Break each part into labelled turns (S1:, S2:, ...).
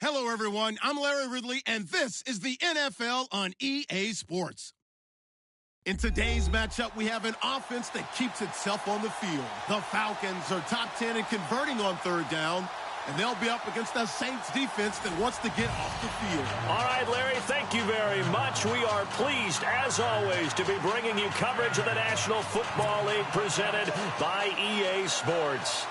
S1: Hello, everyone. I'm Larry Ridley, and this is the NFL on EA Sports. In today's matchup, we have an offense that keeps itself on the field. The Falcons are top 10 in converting on third down, and they'll be up against a Saints defense that wants to get off the field.
S2: All right, Larry, thank you very much. We are pleased, as always, to be bringing you coverage of the National Football League presented by EA Sports.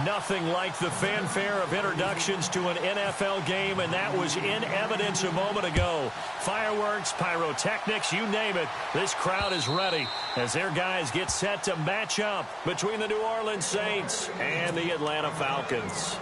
S2: Nothing like the fanfare of introductions to an NFL game, and that was in evidence a moment ago. Fireworks, pyrotechnics, you name it. This crowd is ready as their guys get set to match up between the New Orleans Saints and the Atlanta Falcons.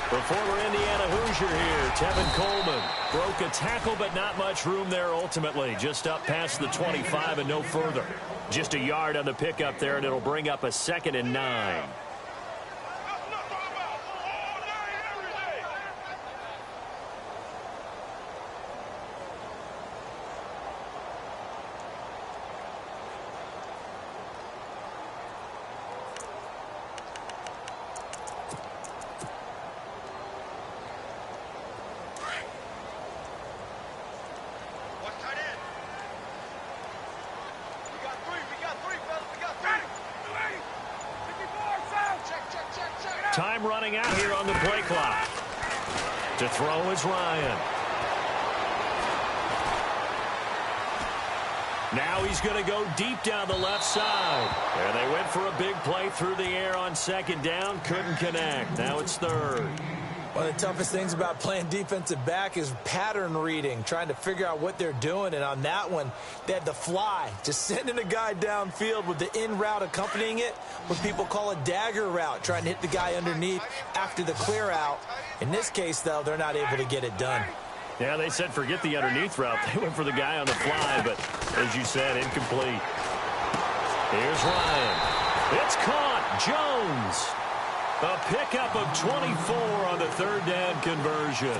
S2: The former Indiana Hoosier here, Tevin Coleman, broke a tackle, but not much room there ultimately. Just up past the 25 and no further. Just a yard on the pickup there, and it'll bring up a 2nd and 9. Time running out here on the play clock. To throw is Ryan. Now he's going to go deep down the left side. There they went for a big play through the air on 2nd down. Couldn't connect. Now it's 3rd.
S3: One of the toughest things about playing defensive back is pattern reading, trying to figure out what they're doing. And on that one, they had to fly, just sending a guy downfield with the in route accompanying it, what people call a dagger route, trying to hit the guy underneath after the clear out. In this case, though, they're not able to get it done.
S2: Yeah, they said forget the underneath route. They went for the guy on the fly, but as you said, incomplete. Here's Ryan. It's caught. Jones. A pickup of 24 on the 3rd down conversion.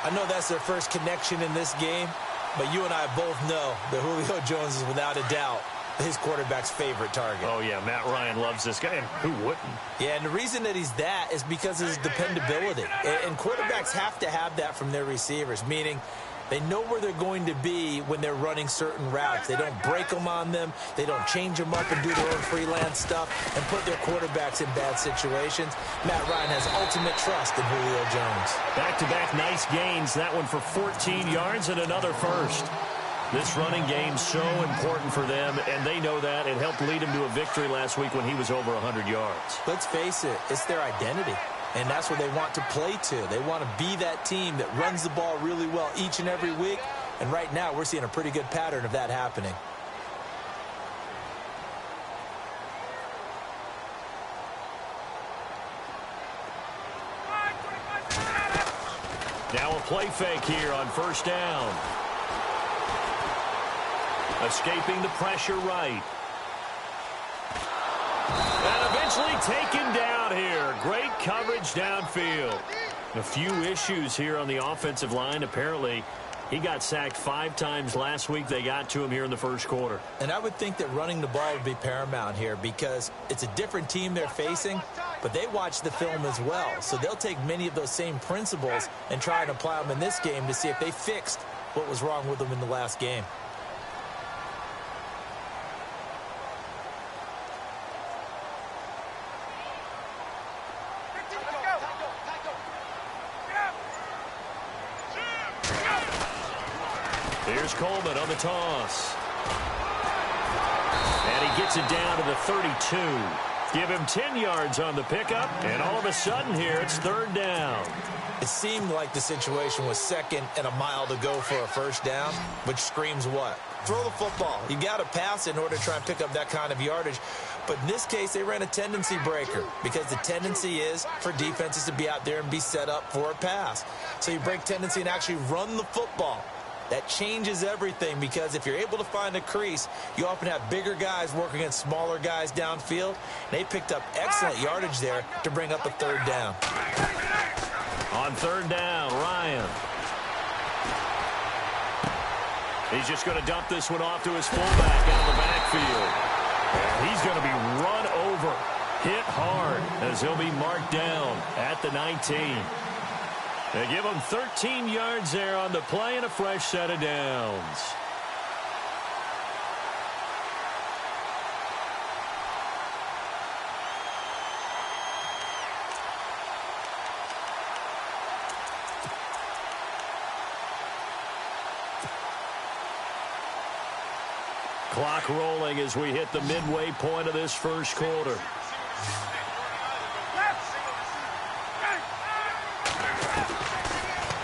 S3: I know that's their first connection in this game, but you and I both know that Julio Jones is without a doubt his quarterback's favorite target.
S2: Oh, yeah, Matt Ryan loves this guy, and who wouldn't?
S3: Yeah, and the reason that he's that is because of his dependability. And quarterbacks have to have that from their receivers, meaning they know where they're going to be when they're running certain routes. They don't break them on them. They don't change them up and do their own freelance stuff and put their quarterbacks in bad situations. Matt Ryan has ultimate trust in Julio Jones.
S2: Back-to-back nice gains. That one for 14 yards and another first. This running game's so important for them, and they know that. It helped lead him to a victory last week when he was over 100 yards.
S3: Let's face it, it's their identity. And that's what they want to play to. They want to be that team that runs the ball really well each and every week. And right now, we're seeing a pretty good pattern of that happening.
S2: Now a play fake here on 1st down. Escaping the pressure right. And eventually taken down here. Great coverage downfield. A few issues here on the offensive line. Apparently, he got sacked 5 times last week. They got to him here in the 1st quarter.
S3: And I would think that running the ball would be paramount here because it's a different team they're facing, but they watch the film as well. So they'll take many of those same principles and try and apply them in this game to see if they fixed what was wrong with them in the last game.
S2: Here's Coleman on the toss. And he gets it down to the 32. Give him 10 yards on the pickup, and all of a sudden here it's 3rd down.
S3: It seemed like the situation was 2nd and a mile to go for a first down, which screams what? Throw the football. You got to pass in order to try and pick up that kind of yardage. But in this case, they ran a tendency breaker because the tendency is for defenses to be out there and be set up for a pass. So you break tendency and actually run the football. That changes everything because if you're able to find a crease, you often have bigger guys working against smaller guys downfield. They picked up excellent yardage there to bring up a 3rd down.
S2: On 3rd down, Ryan. He's just going to dump this one off to his fullback out of the backfield. And he's going to be run over, hit hard, as he'll be marked down at the 19. They give him 13 yards there on the play and a fresh set of downs. Clock rolling as we hit the midway point of this first quarter.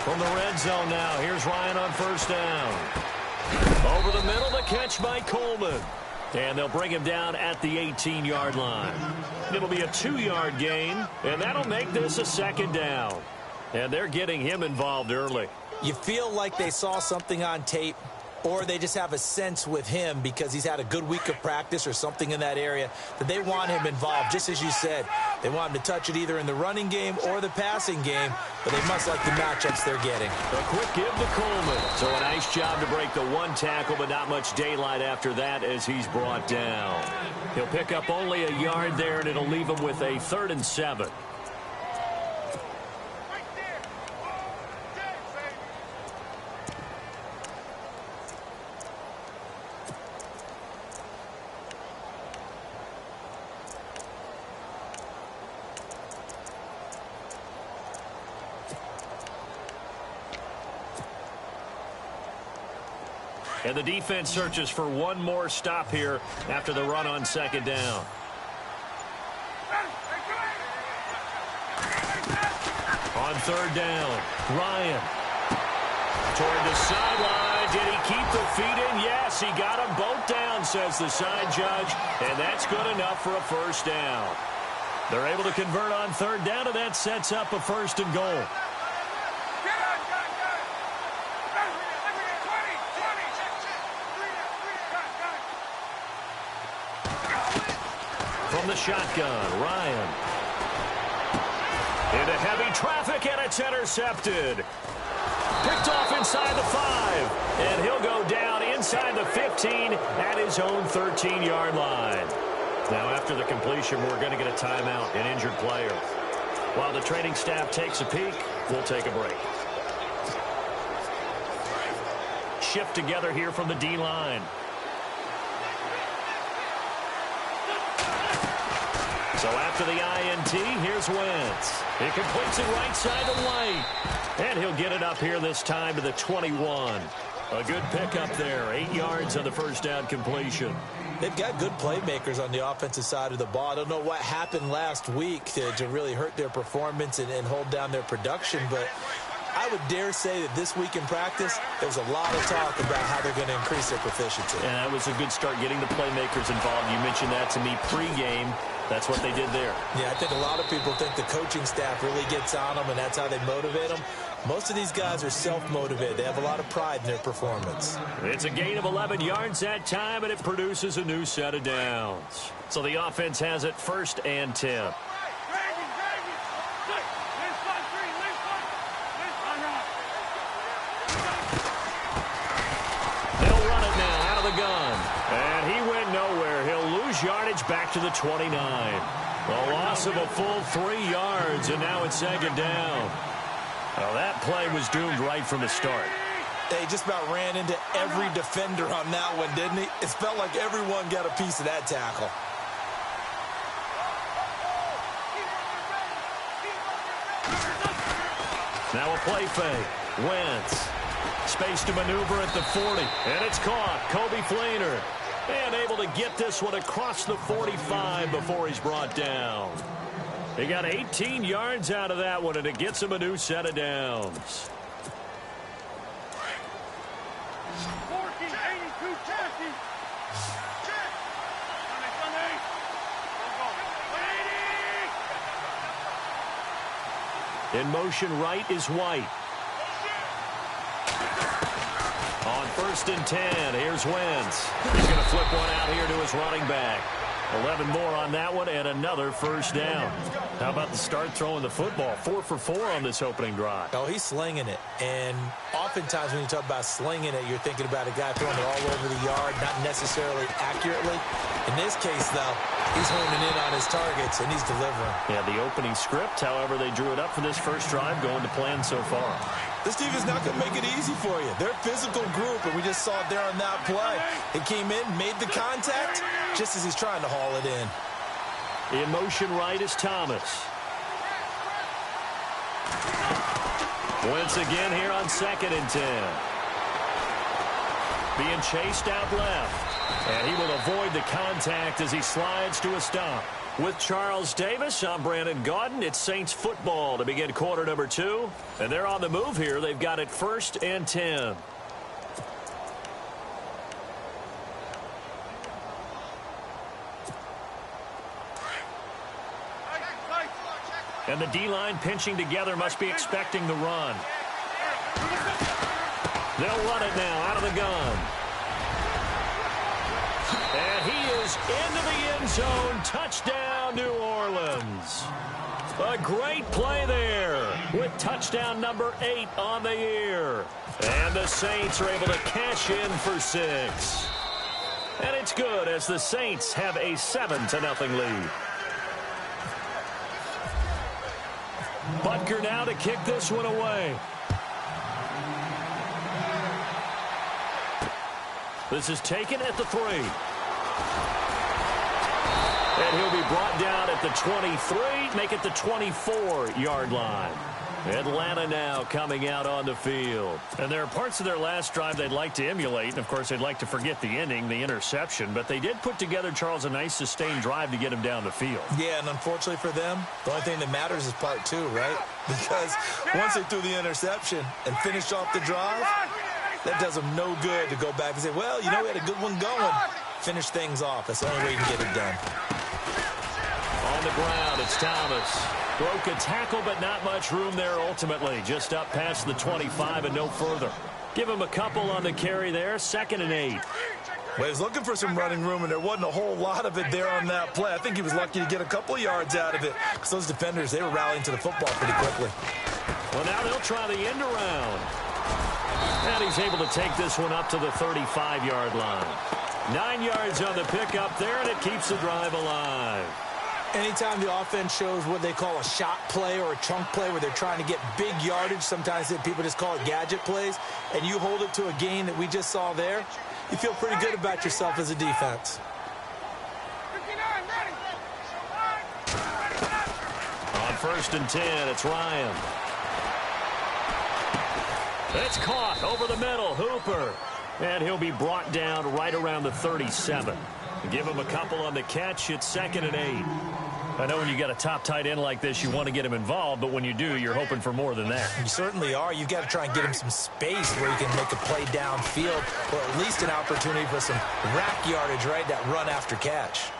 S2: From the red zone now, here's Ryan on 1st down. Over the middle, the catch by Coleman. And they'll bring him down at the 18-yard line. It'll be a 2-yard gain, and that'll make this a 2nd down. And they're getting him involved early.
S3: You feel like they saw something on tape, or they just have a sense with him because he's had a good week of practice or something in that area that they want him involved. Just as you said, they want him to touch it either in the running game or the passing game, but they must like the matchups they're getting.
S2: A quick give to Coleman. So a nice job to break the 1 tackle, but not much daylight after that as he's brought down. He'll pick up only a yard there, and it'll leave him with a 3rd and 7. And the defense searches for one more stop here after the run on 2nd down. On 3rd down, Ryan. Toward the sideline. Did he keep the feet in? Yes, he got them both down, says the side judge. And that's good enough for a 1st down. They're able to convert on 3rd down, and that sets up a 1st and goal. From the shotgun, Ryan. Into heavy traffic, and it's intercepted. Picked off inside the 5. And he'll go down inside the 15 at his own 13-yard line. Now, after the completion, we're going to get a timeout, an injured player. While the training staff takes a peek, we'll take a break. Shift together here from the D-line. So after the INT, here's Wentz. He completes it right side to White. And he'll get it up here this time to the 21. A good pickup there. 8 yards on the 1st down completion.
S3: They've got good playmakers on the offensive side of the ball. I don't know what happened last week to really hurt their performance and hold down their production, but I would dare say that this week in practice, there was a lot of talk about how they're going to increase their proficiency.
S2: And that was a good start getting the playmakers involved. You mentioned that to me pregame. That's what they did there. Yeah,
S3: I think a lot of people think the coaching staff really gets on them, and that's how they motivate them. Most of these guys are self-motivated. They have a lot of pride in their performance.
S2: It's a gain of 11 yards that time, and it produces a new set of downs. So the offense has it 1st and 10. They'll run it now out of the gun. And he went nowhere. He'll lose yardage back to the 29. A loss of a full 3 yards, and now it's 2nd down. Well, that play was doomed right from the start.
S3: They just about ran into every defender on that one, didn't he? It felt like everyone got a piece of that tackle.
S2: Now a play fake. Wentz. Space to maneuver at the 40. And it's caught. Kobe Flainer. And able to get this one across the 45 before he's brought down. He got 18 yards out of that one, and it gets him a new set of downs. In motion right is White. On 1st and 10, here's Wentz. He's going to flip one out here to his running back. 11 more on that one and another first down. How about the start throwing the football? 4 for 4 on this opening drive.
S3: Oh, he's slinging it. And oftentimes when you talk about slinging it, you're thinking about a guy throwing it all over the yard, not necessarily accurately. In this case, though, he's honing in on his targets, and he's delivering.
S2: Yeah, the opening script, however, they drew it up for this first drive, going to plan so far.
S3: This team is not going to make it easy for you. They're a physical group, and we just saw it there on that play. He came in, made the contact, just as he's trying to haul it in.
S2: In motion right is Thomas. Once again here on 2nd and 10. Being chased out left. And he will avoid the contact as he slides to a stop. With Charles Davis, I'm Brandon Gaudin. It's Saints football to begin quarter number 2. And they're on the move here. They've got it 1st and 10. And the D-line pinching together, must be expecting the run. They'll run it now out of the gun. And he is into the end zone. Touchdown, New Orleans. A great play there with touchdown number 8 on the year. And the Saints are able to cash in for 6. And it's good as the Saints have a 7-0 lead. Butker now to kick this one away. This is taken at the 3. And he'll be brought down at the 23, make it the 24-yard line. Atlanta now coming out on the field. And there are parts of their last drive they'd like to emulate. And, of course, they'd like to forget the ending, the interception. But they did put together, Charles, a nice sustained drive to get him down the field.
S3: Yeah, and unfortunately for them, the only thing that matters is part 2, right? Because once they threw the interception and finished off the drive, that does them no good to go back and say, well, you know, we had a good one going. Finish things off. That's the only way you can get it done.
S2: On the ground, it's Thomas. Broke a tackle, but not much room there ultimately. Just up past the 25 and no further. Give him a couple on the carry there. 2nd and 8.
S3: Well, he was looking for some running room, and there wasn't a whole lot of it there on that play. I think he was lucky to get a couple yards out of it because those defenders, they were rallying to the football pretty quickly.
S2: Well, now they'll try the end around. And he's able to take this one up to the 35-yard line. 9 yards on the pickup there, and it keeps the drive alive.
S3: Anytime the offense shows what they call a shot play or a chunk play where they're trying to get big yardage, sometimes people just call it gadget plays, and you hold it to a gain that we just saw there, you feel pretty good about yourself as a defense.
S2: On 1st and 10, it's Ryan. It's caught over the middle, Hooper. And he'll be brought down right around the 37. Give him a couple on the catch. It's 2nd and 8. I know when you got a top tight end like this, you want to get him involved, but when you do, you're hoping for more than that.
S3: You certainly are. You've got to try and get him some space where he can make a play downfield, or at least an opportunity for some rack yardage, right? That run after catch.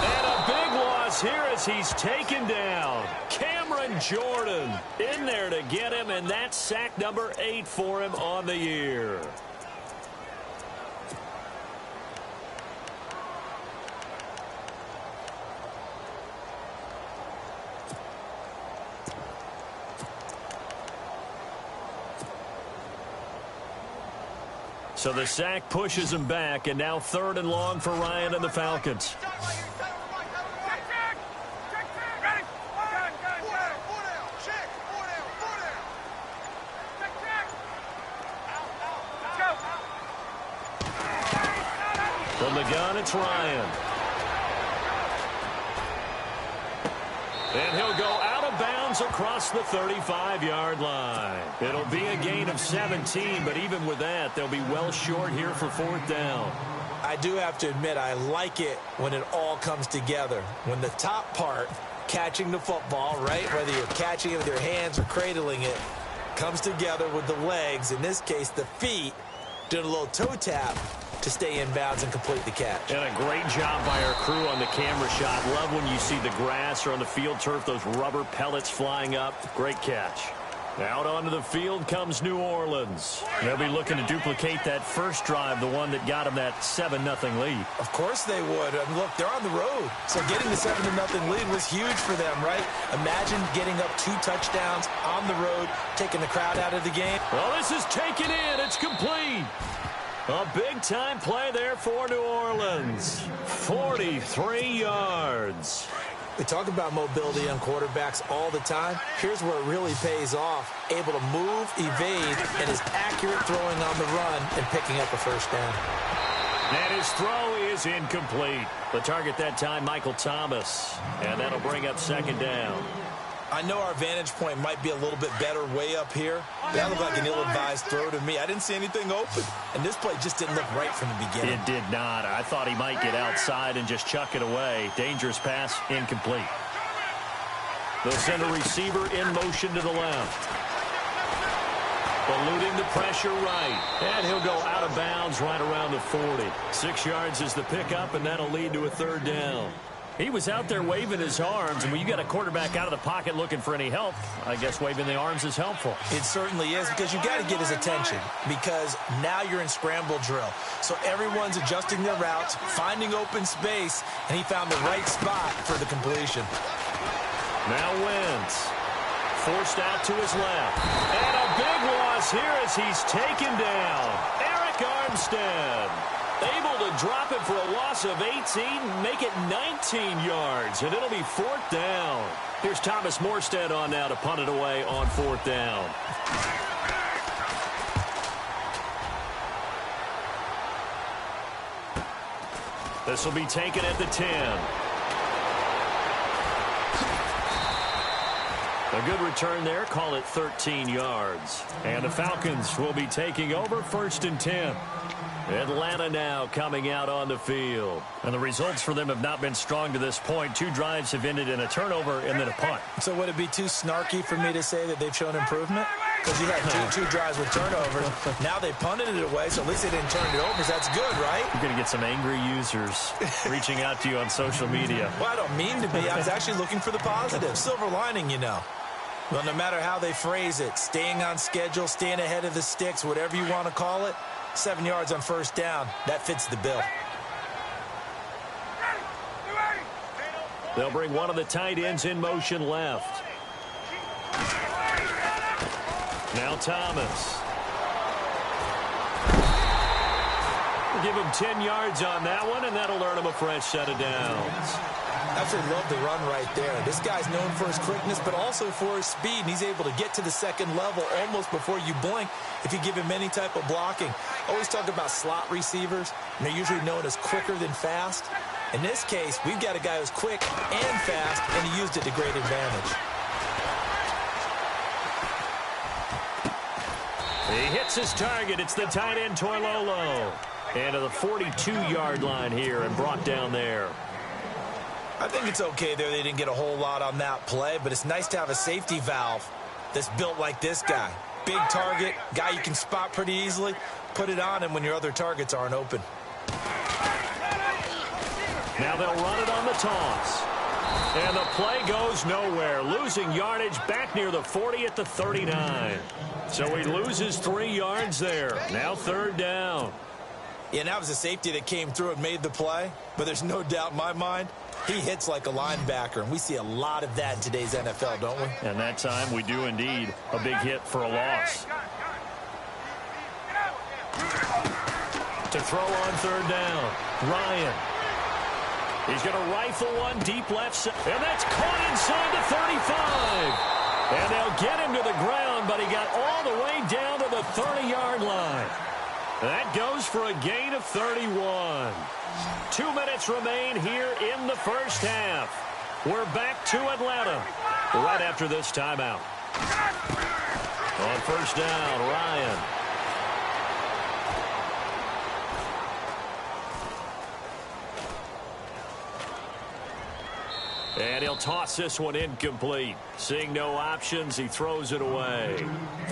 S2: And a big loss here as he's taken down. Cameron Jordan in there to get him, and that's sack number 8 for him on the year. So the sack pushes him back, and now 3rd and long for Ryan and the Falcons. From the gun, it's Ryan. And he'll go out of bounds across the 35-yard line. It'll be a gain of 17, but even with that, they'll be well short here for 4th down.
S3: I do have to admit, I like it when it all comes together. When the top part, catching the football, right, whether you're catching it with your hands or cradling it, comes together with the legs, in this case the feet, doing a little toe tap to stay in bounds and complete the catch.
S2: And a great job by our crew on the camera shot. Love when you see the grass or on the field turf, those rubber pellets flying up. Great catch. Out onto the field comes New Orleans. They'll be looking to duplicate that first drive, the one that got them that 7-0 lead.
S3: Of course they would. And look, they're on the road. So getting the 7-0 lead was huge for them, right? Imagine getting up 2 touchdowns on the road, taking the crowd out of the game.
S2: Well, this is taken in. It's complete. A big-time play there for New Orleans. 43 yards.
S3: We talk about mobility on quarterbacks all the time. Here's where it really pays off. Able to move, evade, and is accurate throwing on the run and picking up a first down.
S2: And his throw is incomplete. The target that time, Michael Thomas. And that'll bring up second down.
S3: I know our vantage point might be a little bit better way up here. That looked like an ill-advised throw to me. I didn't see anything open. And this play just didn't look right from the beginning.
S2: It did not. I thought he might get outside and just chuck it away. Dangerous pass, incomplete. They'll send a receiver in motion to the left. Eluding the pressure right. And he'll go out of bounds right around the 40. 6 yards is the pickup, and that'll lead to a third down. He was out there waving his arms, and when you got a quarterback out of the pocket looking for any help, I guess waving the arms is helpful.
S3: It certainly is, because you got to get his attention, because now you're in scramble drill. So everyone's adjusting their routes, finding open space, and he found the right spot for the completion.
S2: Now Wentz, forced out to his left. And a big loss here as he's taken down. Eric Armstead. Able to drop it for a loss of 18, make it 19 yards, and it'll be 4th down. Here's Thomas Morstead on now to punt it away on 4th down. This will be taken at the 10. A good return there, call it 13 yards. And the Falcons will be taking over 1st and 10. Atlanta now coming out on the field. And the results for them have not been strong to this point. 2 drives have ended in a turnover and then a punt.
S3: So would it be too snarky for me to say that they've shown improvement? Because you had two drives with turnovers. Now they punted it away, so at least they didn't turn it over. So that's good, right?
S2: You're going to get some angry users reaching out to you on social media.
S3: Well, I don't mean to be. I was actually looking for the positive. Silver lining, you know. Well, no matter how they phrase it, staying on schedule, staying ahead of the sticks, whatever you want to call it, 7 yards on 1st down. That fits the bill.
S2: They'll bring one of the tight ends in motion left. Now Thomas. We'll give him 10 yards on that one, and that'll earn him a fresh set of downs.
S3: Absolutely love the run right there. This guy's known for his quickness, but also for his speed, and he's able to get to the second level almost before you blink if you give him any type of blocking. Always talk about slot receivers, and they're usually known as quicker than fast. In this case, we've got a guy who's quick and fast, and he used it to great advantage.
S2: He hits his target. It's the tight end, Toilolo. And to the 42-yard line here and brought down there.
S3: I think it's okay there. They didn't get a whole lot on that play, but it's nice to have a safety valve that's built like this guy. Big target, guy you can spot pretty easily. Put it on him when your other targets aren't open.
S2: Now they'll run it on the toss. And the play goes nowhere. Losing yardage back near the 40 at the 39. So he loses 3 yards there. Now 3rd down.
S3: Yeah, and that was a safety that came through and made the play. But there's no doubt in my mind, he hits like a linebacker. And we see a lot of that in today's NFL, don't we?
S2: And that time we do indeed. A big hit for a loss. To throw on 3rd down. Ryan. He's going to rifle one deep left side. And that's caught inside the 35. And they'll get him to the ground, but he got all the way down to the 30-yard line. That goes for a gain of 31. 2 minutes remain here in the first half. We're back to Atlanta right after this timeout. On 1st down, Ryan. And he'll toss this one incomplete. Seeing no options, he throws it away.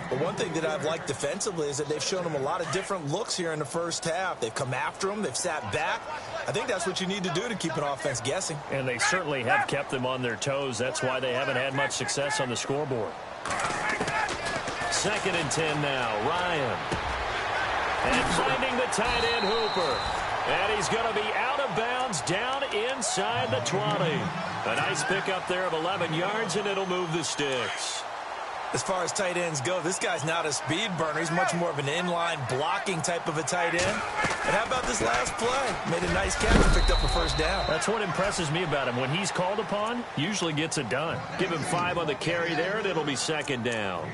S3: But one thing that I've liked defensively is that they've shown him a lot of different looks here in the first half. They've come after him. They've sat back. I think that's what you need to do to keep an offense guessing.
S2: And they certainly have kept them on their toes. That's why they haven't had much success on the scoreboard. 2nd and 10 now. Ryan. And finding the tight end Hooper. And he's going to be out of bounds down inside the 20. A nice pickup there of 11 yards, and it'll move the sticks.
S3: As far as tight ends go, this guy's not a speed burner. He's much more of an inline blocking type of a tight end. And how about this last play? Made a nice catch and picked up a first down.
S2: That's what impresses me about him. When he's called upon, usually gets it done. Give him 5 on the carry there, and it'll be 2nd down.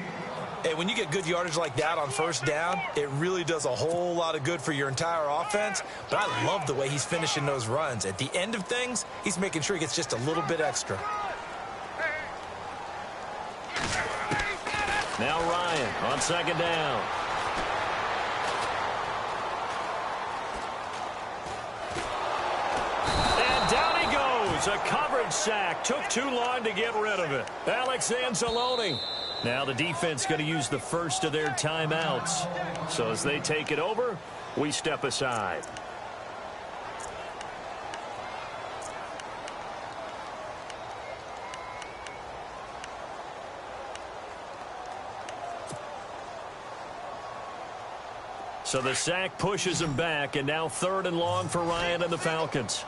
S3: Hey, when you get good yardage like that on first down, it really does a whole lot of good for your entire offense. But I love the way he's finishing those runs. At the end of things, he's making sure he gets just a little bit extra.
S2: Now Ryan on 2nd down. And down he goes. A coverage sack. Took too long to get rid of it. Alex Anzalone. Now the defense going to use the first of their timeouts. So as they take it over, we step aside. So the sack pushes him back, and now 3rd and long for Ryan and the Falcons.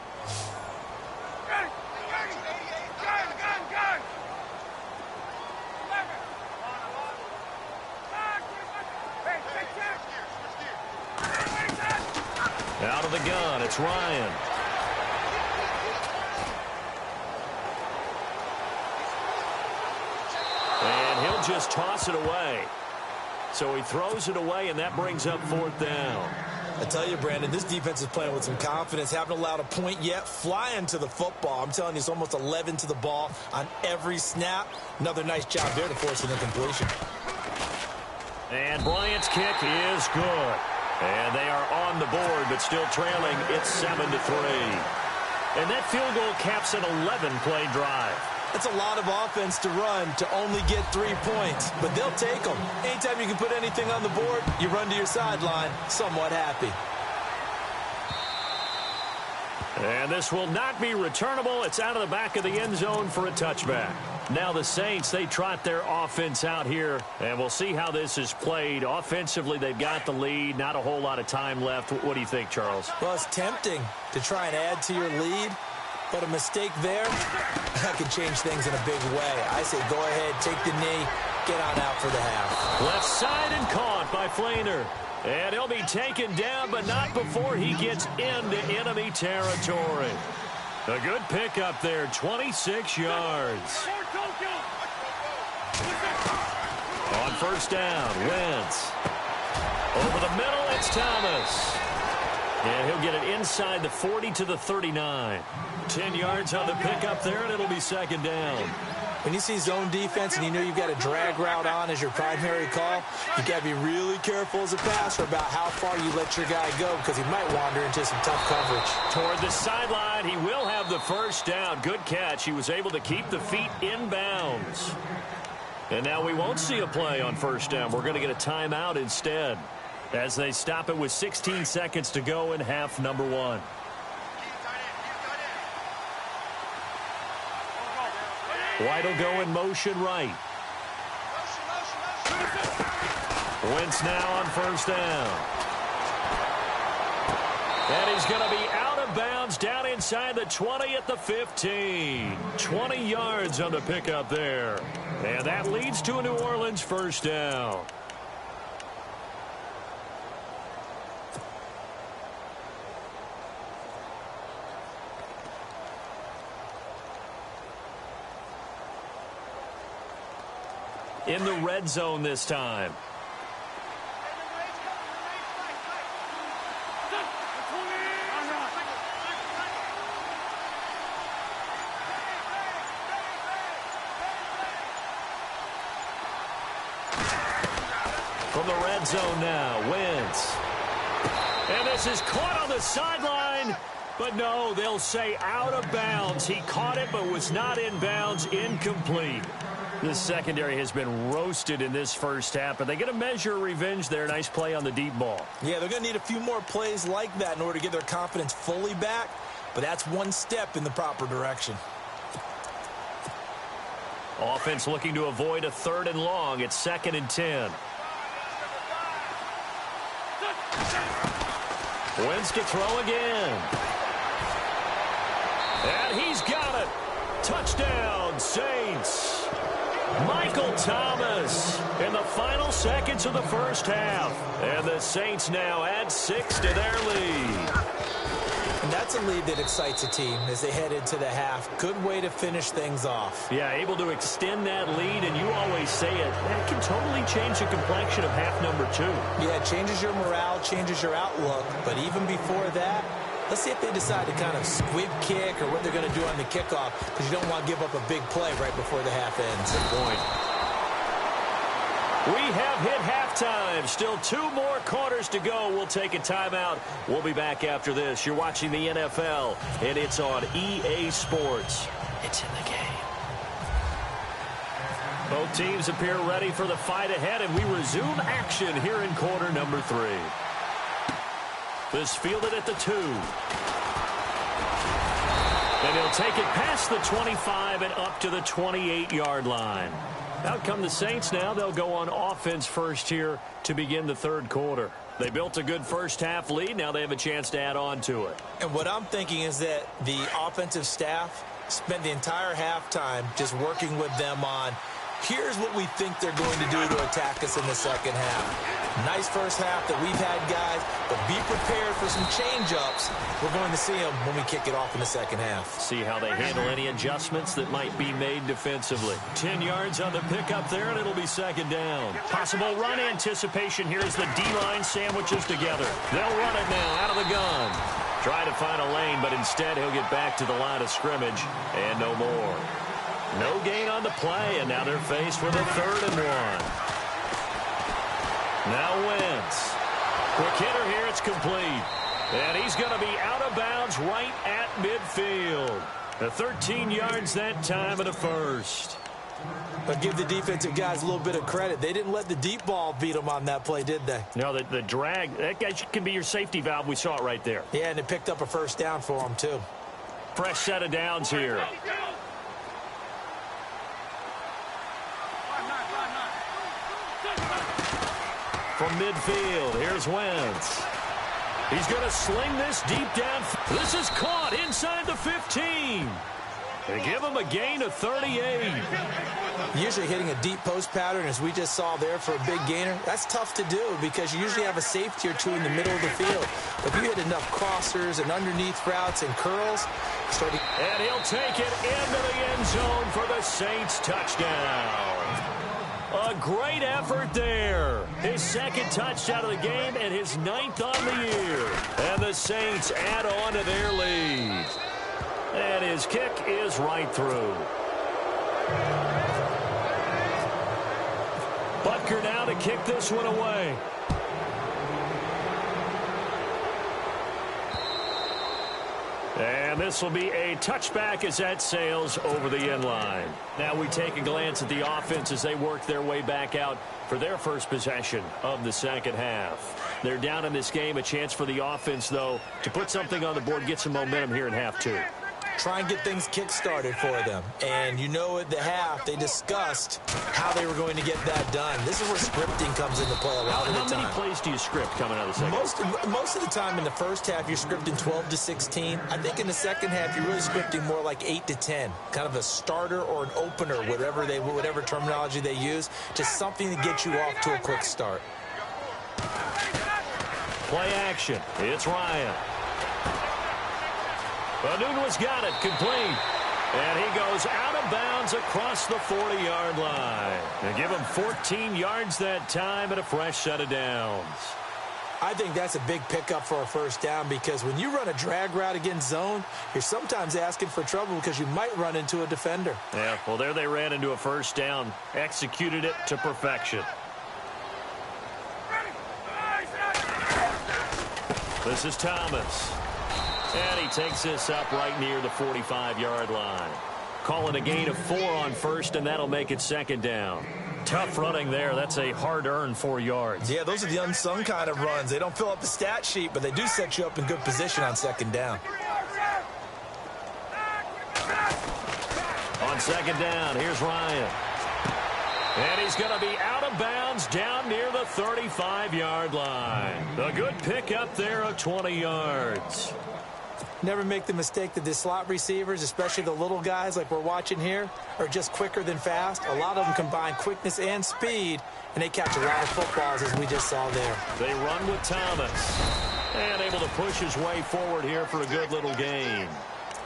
S2: Out of the gun, it's Ryan. And he'll just toss it away. So he throws it away, and that brings up 4th down.
S3: I tell you, Brandon, this defense is playing with some confidence. Haven't allowed a point yet. Flying to the football. I'm telling you, it's almost 11 to the ball on every snap. Another nice job there to force an incompletion.
S2: And Bryant's kick is good. And they are on the board, but still trailing. It's 7-3. And that field goal caps an 11-play drive.
S3: That's a lot of offense to run to only get 3 points, but they'll take them. Anytime you can put anything on the board, you run to your sideline somewhat happy.
S2: And this will not be returnable. It's out of the back of the end zone for a touchback. Now the Saints, they trot their offense out here, and we'll see how this is played. Offensively, they've got the lead. Not a whole lot of time left. What do you think, Charles?
S3: Well, it's tempting to try and add to your lead, but a mistake there, that can change things in a big way. I say go ahead, take the knee, get on out for the half.
S2: Left side and caught by Flainer. And he'll be taken down, but not before he gets into enemy territory. A good pickup there, 26 yards. On 1st down, Wentz. Over the middle, it's Thomas. And he'll get it inside the 40 to the 39. 10 yards on the pickup there, and it'll be 2nd down.
S3: When you see zone defense and you know you've got a drag route on as your primary call, you've got to be really careful as a passer about how far you let your guy go because he might wander into some tough coverage.
S2: Toward the sideline, he will have the 1st down. Good catch. He was able to keep the feet in bounds. And now we won't see a play on 1st down. We're going to get a timeout instead as they stop it with 16 seconds to go in half number 1. White will go in motion right. Wentz now on 1st down. And he's going to be out of bounds down inside the 20 at the 15. 20 yards on the pickup there. And that leads to a New Orleans 1st down. In the red zone this time. From the red zone now, Wentz. And this is caught on the sideline. But no, they'll say out of bounds. He caught it but was not in bounds. Incomplete. This secondary has been roasted in this first half, but they get a measure of revenge there. Nice play on the deep ball.
S3: Yeah, they're going to need a few more plays like that in order to get their confidence fully back, but that's one step in the proper direction.
S2: Offense looking to avoid a 3rd and long. It's 2nd and 10. Wins to throw again. And he's got it. Touchdown, Saints. Michael Thomas in the final seconds of the first half. And the Saints now add 6 to their lead.
S3: And that's a lead that excites a team as they head into the half. Good way to finish things off.
S2: Yeah, able to extend that lead, and you always say it, that can totally change the complexion of half number 2.
S3: Yeah, it changes your morale, changes your outlook. But even before that, let's see if they decide to kind of squib kick or what they're going to do on the kickoff, because you don't want to give up a big play right before the half ends.
S2: Good point. We have hit halftime. Still 2 more quarters to go. We'll take a timeout. We'll be back after this. You're watching the NFL, and it's on EA Sports. It's in the game. Both teams appear ready for the fight ahead, and we resume action here in quarter number 3. This fielded at the 2. And he'll take it past the 25 and up to the 28-yard line. Out come the Saints now. They'll go on offense first here to begin the 3rd quarter. They built a good first half lead. Now they have a chance to add on to it.
S3: And what I'm thinking is that the offensive staff spent the entire halftime just working with them on, here's what we think they're going to do to attack us in the second half. Nice first half that we've had, guys, but be prepared for some change-ups. We're going to see them when we kick it off in the second half.
S2: See how they handle any adjustments that might be made defensively. 10 yards on the pickup there, and it'll be 2nd down. Possible run anticipation here as the D-line sandwiches together. They'll run it now out of the gun. Try to find a lane, but instead he'll get back to the line of scrimmage, and no more. No gain on the play, and now they're faced with a 3rd and 1. Now Wentz. Quick hitter here. It's complete. And he's going to be out of bounds right at midfield. The 13 yards that time of the first.
S3: But give the defensive guys a little bit of credit. They didn't let the deep ball beat them on that play, did they?
S2: No, the drag, that guy can be your safety valve. We saw it right there.
S3: Yeah, and it picked up a first down for them, too.
S2: Fresh set of downs here. From midfield, here's Wentz. He's going to sling this deep down. This is caught inside the 15. They give him a gain of 38.
S3: Usually hitting a deep post pattern, as we just saw there for a big gainer, that's tough to do because you usually have a safety or 2 in the middle of the field. But if you hit enough crossers and underneath routes and curls,
S2: and he'll take it into the end zone for the Saints touchdown. A great effort there. His 2nd touchdown of the game and his 9th on the year. And the Saints add on to their lead. And his kick is right through. Butker now to kick this one away. And this will be a touchback as that sails over the end line. Now we take a glance at the offense as they work their way back out for their first possession of the second half. They're down in this game. A chance for the offense, though, to put something on the board, get some momentum here in half 2.
S3: Try and get things kick-started for them. And you know at the half, they discussed how they were going to get that done. This is where scripting comes into play a lot of the time.
S2: How many plays do you script coming out of the second half?
S3: Most of the time in the first half, you're scripting 12 to 16. I think in the second half, you're really scripting more like 8 to 10. Kind of a starter or an opener, whatever terminology they use. Just something to get you off to a quick start.
S2: Play action. It's Ryan. Nunez got it, complete. And he goes out of bounds across the 40-yard line. They give him 14 yards that time and a fresh set of downs.
S3: I think that's a big pickup for a first down because when you run a drag route against zone, you're sometimes asking for trouble because you might run into a defender.
S2: Yeah, well, there they ran into a first down, executed it to perfection. This is Thomas. And he takes this up right near the 45-yard line. Calling a gain of 4 on first, and that'll make it second down. Tough running there. That's a hard-earned 4 yards.
S3: Yeah, those are the unsung kind of runs. They don't fill up the stat sheet, but they do set you up in good position on second down.
S2: On second down, here's Ryan. And he's going to be out of bounds down near the 35-yard line. A good pickup there of 20 yards.
S3: Never make the mistake that the slot receivers, especially the little guys like we're watching here, are just quicker than fast. A lot of them combine quickness and speed, and they catch a lot of footballs, as we just saw there.
S2: They run with Thomas. And able to push his way forward here for a good little gain.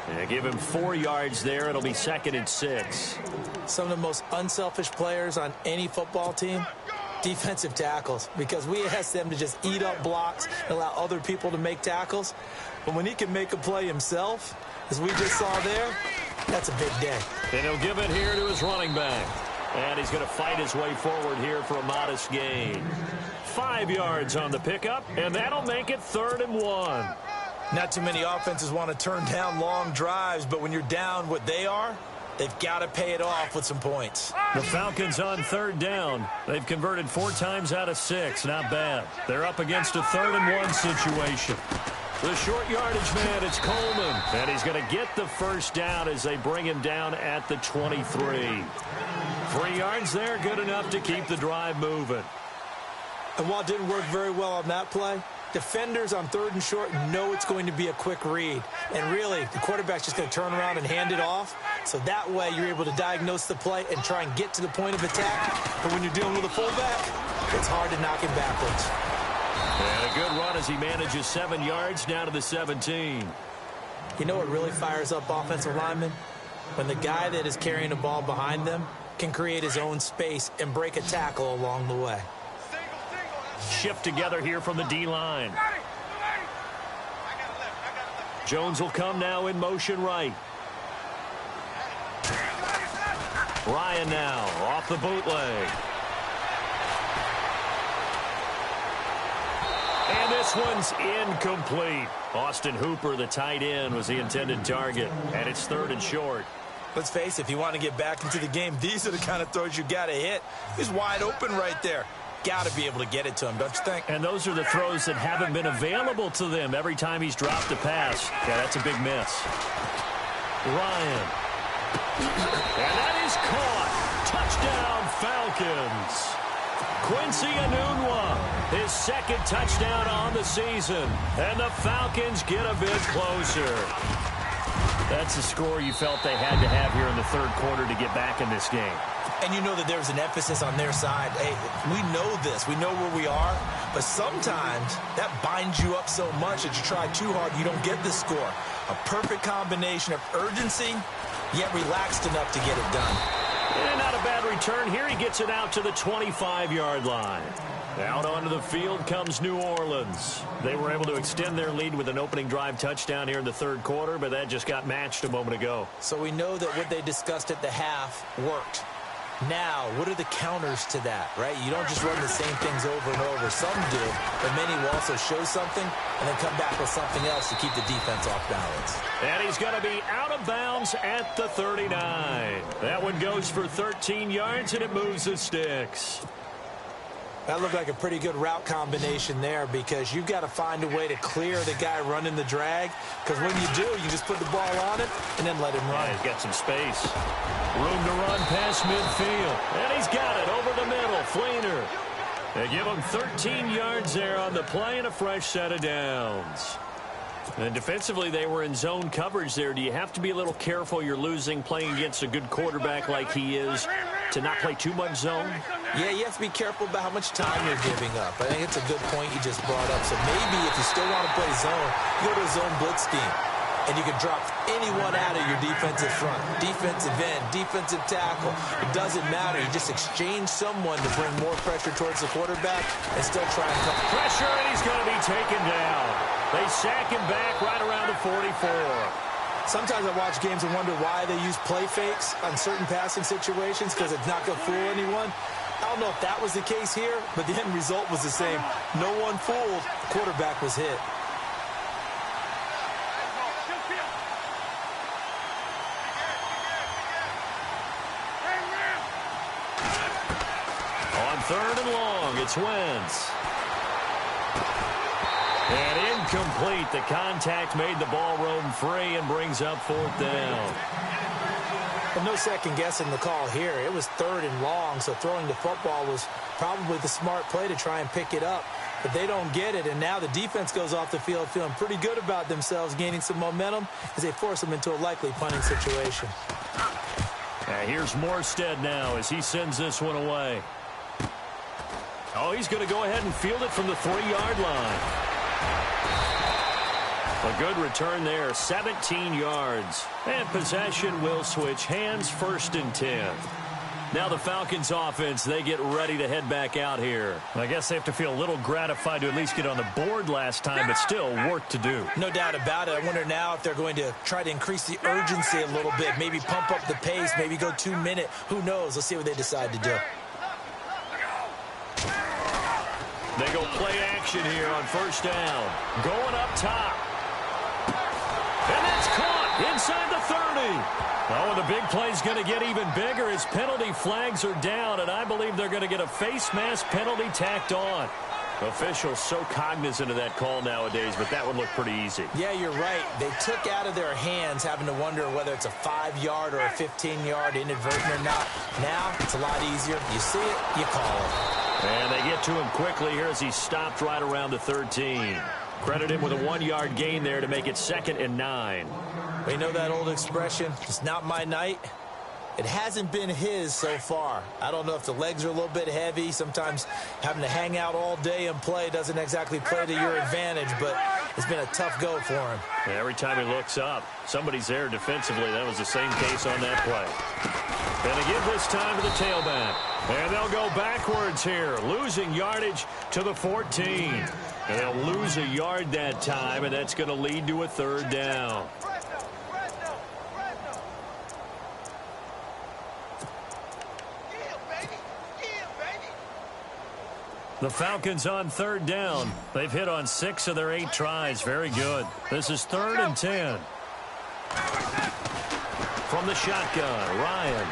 S2: And give him 4 yards there. It'll be 2nd and 6.
S3: Some of the most unselfish players on any football team, defensive tackles, because we ask them to just eat up blocks and allow other people to make tackles. But when he can make a play himself, as we just saw there, that's a big day.
S2: And he'll give it here to his running back. And he's going to fight his way forward here for a modest gain. 5 yards on the pickup, and that'll make it 3rd and 1.
S3: Not too many offenses want to turn down long drives, but when you're down what they are, they've got to pay it off with some points.
S2: The Falcons on 3rd down. They've converted 4 times out of 6. Not bad. They're up against a 3rd and 1 situation. The short yardage man, it's Coleman. And he's going to get the first down as they bring him down at the 23. 3 yards there, good enough to keep the drive moving.
S3: And while it didn't work very well on that play, defenders on 3rd and short know it's going to be a quick read. And really, the quarterback's just going to turn around and hand it off. So that way, you're able to diagnose the play and try and get to the point of attack. But when you're dealing with a fullback, it's hard to knock him backwards.
S2: And a good run as he manages 7 yards down to the 17.
S3: You know what really fires up offensive linemen? When the guy that is carrying the ball behind them can create his own space and break a tackle along the way.
S2: Shift together here from the D-line. Jones will come now in motion right. Ryan now off the bootleg. And this one's incomplete. Austin Hooper, the tight end, was the intended target. And it's 3rd and short.
S3: Let's face it, if you want to get back into the game, these are the kind of throws you got to hit. He's wide open right there. Got to be able to get it to him, don't you think?
S2: And those are the throws that haven't been available to them every time he's dropped a pass. Yeah, that's a big miss. Ryan. And that is caught. Touchdown, Falcons. Quincy Enunwa, his 2nd touchdown on the season. And the Falcons get a bit closer. That's a score you felt they had to have here in the 3rd quarter to get back in this game.
S3: And you know that there's an emphasis on their side. Hey, we know this. We know where we are. But sometimes that binds you up so much that you try too hard, you don't get the score. A perfect combination of urgency, yet relaxed enough to get it done.
S2: And not a bad return here. He gets it out to the 25-yard line. Out onto the field comes New Orleans. They were able to extend their lead with an opening drive touchdown here in the 3rd quarter, but that just got matched a moment ago.
S3: So we know that what they discussed at the half worked. Now, what are the counters to that, right? You don't just run the same things over and over. Some do, but many will also show something and then come back with something else to keep the defense off balance.
S2: And he's going to be out of bounds at the 39. That one goes for 13 yards, and it moves the sticks.
S3: That looked like a pretty good route combination there because you've got to find a way to clear the guy running the drag, because when you do, you just put the ball on it and then let him run.
S2: Yeah, he's got some space. Room to run past midfield. And he's got it over the middle. Fleener. They give him 13 yards there on the play and a fresh set of downs. And defensively, they were in zone coverage there. Do you have to be a little careful you're losing playing against a good quarterback like he is to not play too much zone?
S3: Yeah, you have to be careful about how much time you're giving up. I think it's a good point you just brought up. So maybe if you still want to play zone, you go to a zone blitz scheme. And you can drop anyone out of your defensive front. Defensive end, defensive tackle. It doesn't matter. You just exchange someone to bring more pressure towards the quarterback and still try and come.
S2: Pressure, and he's going to be taken down. They sack him back right around the 44.
S3: Sometimes I watch games and wonder why they use play fakes on certain passing situations, because it's not going to fool anyone. I don't know if that was the case here, but the end result was the same. No one fooled. The quarterback was hit.
S2: it's Wentz. And incomplete. The contact made the ball roam free and brings up 4th down.
S3: Well, no second guessing the call here. It was 3rd and long, so throwing the football was probably the smart play to try and pick it up. But they don't get it, and now the defense goes off the field feeling pretty good about themselves, gaining some momentum as they force them into a likely punting situation.
S2: Here's Morstead now as he sends this one away. Oh, he's going to go ahead and field it from the 3-yard line. A good return there, 17 yards. And possession will switch hands, 1st and 10. Now the Falcons offense, they get ready to head back out here.
S4: I guess they have to feel a little gratified to at least get on the board last time, but still work to do.
S3: No doubt about it. I wonder now if they're going to try to increase the urgency a little bit, maybe pump up the pace, maybe go 2-minute. Who knows? Let's see what they decide to do.
S2: They go play action here on 1st down. Going up top. And that's caught inside the 30. Oh, and the big play's going to get even bigger as penalty flags are down, and I believe they're going to get a face mask penalty tacked on. Officials so cognizant of that call nowadays, but that would look pretty easy.
S3: Yeah, you're right. They took out of their hands having to wonder whether it's a 5-yard or a 15-yard inadvertent or not. Now it's a lot easier. You see it, you call it.
S2: And they get to him quickly here as he stopped right around the 13. Credit him with a 1-yard gain there to make it 2nd and 9.
S3: We know that old expression, it's not my night. It hasn't been his so far. I don't know if the legs are a little bit heavy. Sometimes having to hang out all day and play doesn't exactly play to your advantage, but it's been a tough go for him.
S2: Yeah, every time he looks up, somebody's there defensively. That was the same case on that play. And they give this time to the tailback. And they'll go backwards here, losing yardage to the 14. And they'll lose a yard that time, and that's going to lead to a 3rd down. The Falcons on 3rd down. They've hit on 6 of their 8 tries. Very good. This is 3rd and 10. From the shotgun, Ryan.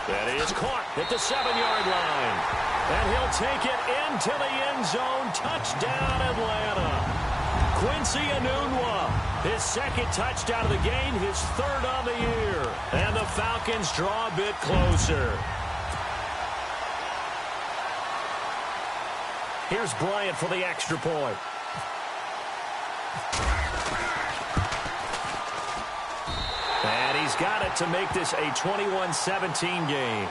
S2: That is caught at the 7-yard line. And he'll take it into the end zone. Touchdown, Atlanta. Quincy Enunwa, his 2nd touchdown of the game, his 3rd on the year. And the Falcons draw a bit closer. Here's Bryant for the extra point. And he's got it to make this a 21-17 game.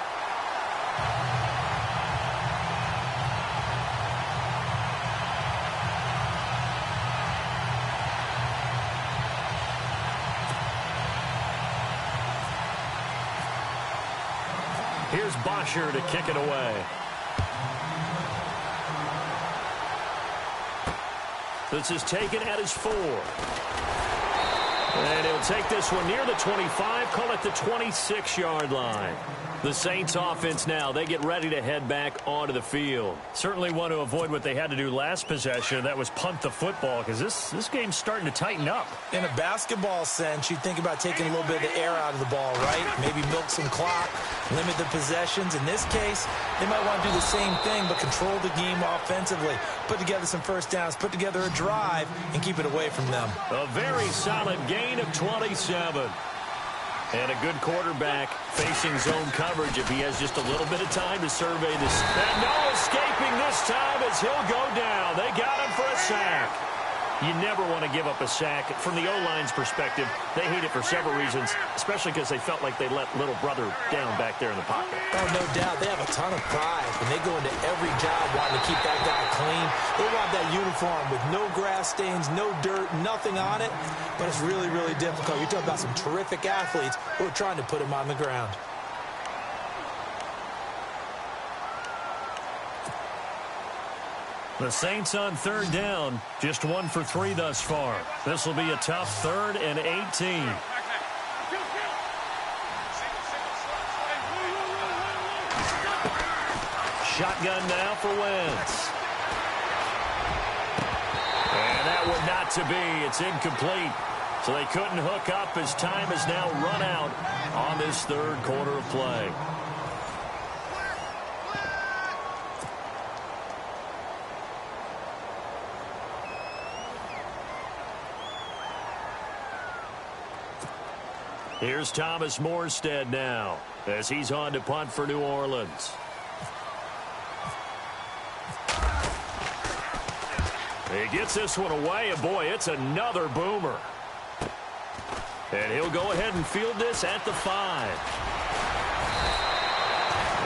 S2: Here's Bosher to kick it away. This is taken at his 4. And he'll take this one near the 25, call it the 26-yard line. The Saints offense now, they get ready to head back onto the field.
S4: Certainly want to avoid what they had to do last possession. That was punt the football, because this game's starting to tighten up.
S3: In a basketball sense, you think about taking a little bit of the air out of the ball, right? Maybe milk some clock, limit the possessions. In this case, they might want to do the same thing, but control the game offensively. Put together some first downs, put together a drive, and keep it away from them.
S2: A very solid gain of 27. And a good quarterback facing zone coverage if he has just a little bit of time to survey this. And no escaping this time as he'll go down. They got him for a sack. You never want to give up a sack. From the O-line's perspective, they hate it for several reasons, especially because they felt like they let little brother down back there in the pocket.
S3: Oh, no doubt. They have a ton of pride, and they go into every job wanting to keep that guy clean. They want that uniform with no grass stains, no dirt, nothing on it, but it's really, really difficult. You're talking about some terrific athletes who are trying to put him on the ground.
S4: The Saints on 3rd down, just 1 for 3 thus far. This will be a tough 3rd and 18.
S2: Shotgun now for Wentz. And that would not to be. It's incomplete. So they couldn't hook up as time has now run out on this 3rd quarter of play. Here's Thomas Morstead now as he's on to punt for New Orleans. He gets this one away, and boy, it's another boomer. And he'll go ahead and field this at the 5.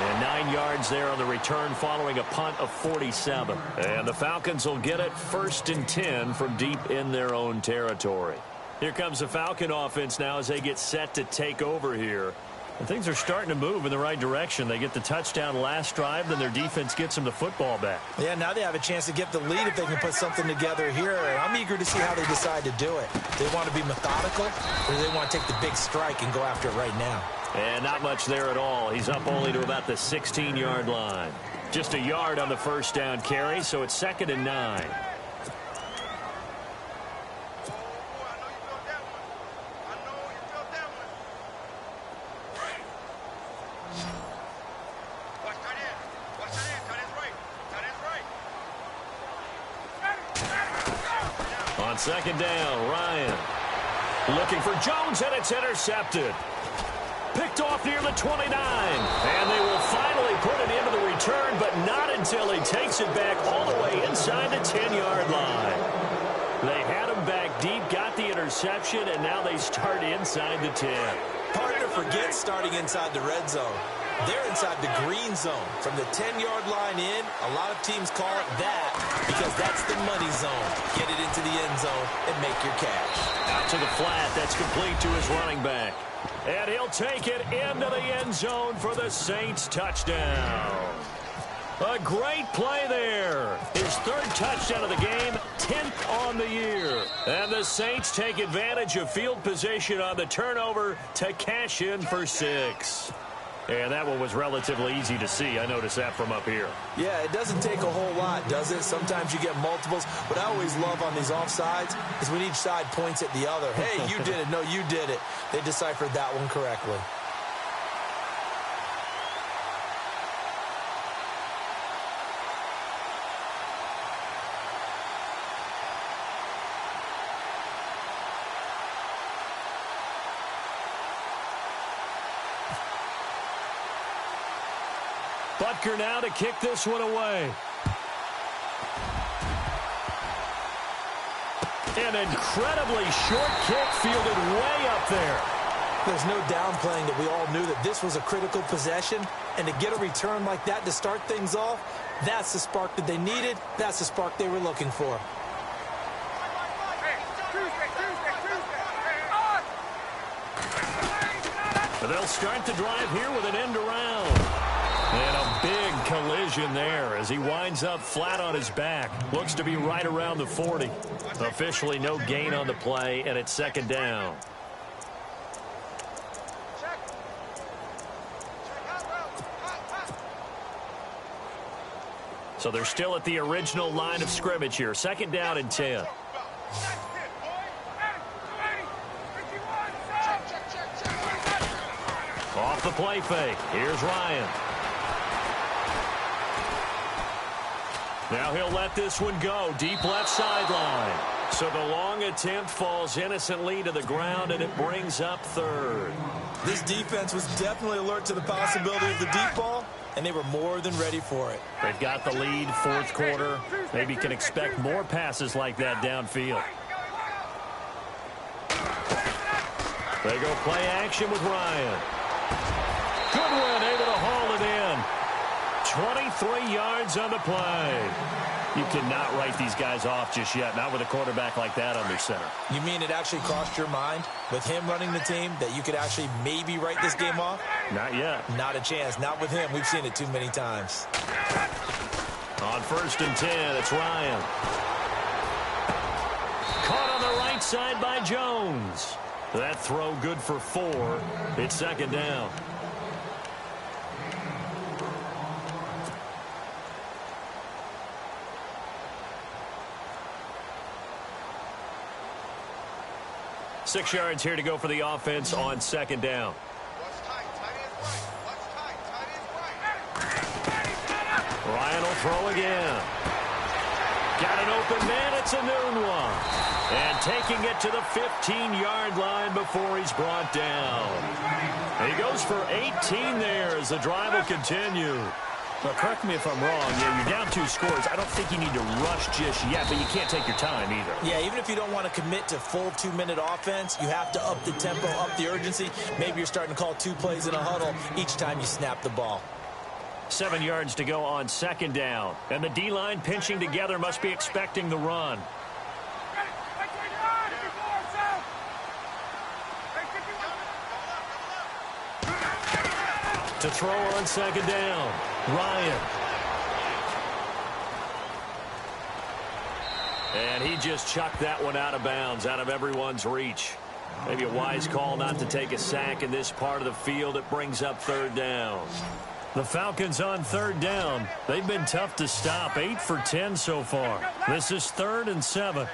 S2: And 9 yards there on the return following a punt of 47. And the Falcons will get it 1st and 10 from deep in their own territory. Here comes the Falcon offense now as they get set to take over here. And things are starting to move in the right direction. They get the touchdown last drive, then their defense gets them the football back.
S3: Yeah, now they have a chance to get the lead if they can put something together here. And I'm eager to see how they decide to do it. They want to be methodical, or do they want to take the big strike and go after it right now?
S2: And not much there at all. He's up only to about the 16-yard line. Just a yard on the first down carry, so it's 2nd and 9. On 2nd down, Ryan looking for Jones, and it's intercepted. Picked off near the 29. And they will finally put it into the return, but not until he takes it back all the way inside the 10-yard line. They had him back deep, got the interception, and now they start inside the 10.
S3: Hard to forget starting inside the red zone. They're inside the green zone. From the 10-yard line in, a lot of teams call it that because that's the money zone. Get it into the end zone and make your cash.
S2: Out to the flat. That's complete to his running back. And he'll take it into the end zone for the Saints touchdown. A great play there. His 3rd touchdown of the game, 10th on the year. And the Saints take advantage of field position on the turnover to cash in for 6. And that one was relatively easy to see. I noticed that from up here.
S3: Yeah, it doesn't take a whole lot, does it? Sometimes you get multiples. What I always love on these offsides is when each side points at the other. Hey, you did it. No, you did it. They deciphered that one correctly.
S2: Butker now to kick this one away. An incredibly short kick fielded way up there.
S3: There's no downplaying that we all knew that this was a critical possession, and to get a return like that to start things off, that's the spark that they needed. That's the spark they were looking for.
S2: But they'll start the drive here with an end around. And a big collision there as he winds up flat on his back. Looks to be right around the 40. Officially no gain on the play, and it's 2nd down. So they're still at the original line of scrimmage here. 2nd down and 10. Off the play fake. Here's Ryan. Now he'll let this one go. Deep left sideline. So the long attempt falls innocently to the ground, and it brings up 3rd.
S3: This defense was definitely alert to the possibility of the deep ball, and they were more than ready for it.
S2: They've got the lead, 4th quarter. Maybe can expect more passes like that downfield. They go play action with Ryan. Goodwin able to haul it in. 23 yards on the play. You cannot write these guys off just yet, not with a quarterback like that under center.
S3: You mean it actually crossed your mind with him running the team that you could actually maybe write this game off?
S2: Not yet.
S3: Not a chance. Not with him. We've seen it too many times.
S2: On 1st and 10, it's Ryan. Caught on the right side by Jones. That throw good for 4. It's 2nd down. Six yards here to go for the offense on 2nd down. Ryan will throw again. Got an open man. It's a noon one. And taking it to the 15-yard line before he's brought down. He goes for 18 there as the drive will continue.
S4: Well, correct me if I'm wrong. Yeah, you're down 2 scores. I don't think you need to rush just yet, but you can't take your time either.
S3: Yeah, even if you don't want to commit to full 2-minute offense, you have to up the tempo, up the urgency. Maybe you're starting to call 2 plays in a huddle each time you snap the ball.
S2: 7 yards to go on 2nd down. And the D-line pinching together must be expecting the run. To throw on 2nd down, Ryan. And he just chucked that one out of bounds, out of everyone's reach. Maybe a wise call not to take a sack in this part of the field. It brings up 3rd down. The Falcons on 3rd down. They've been tough to stop. 8 for 10 so far. This is 3rd and 7.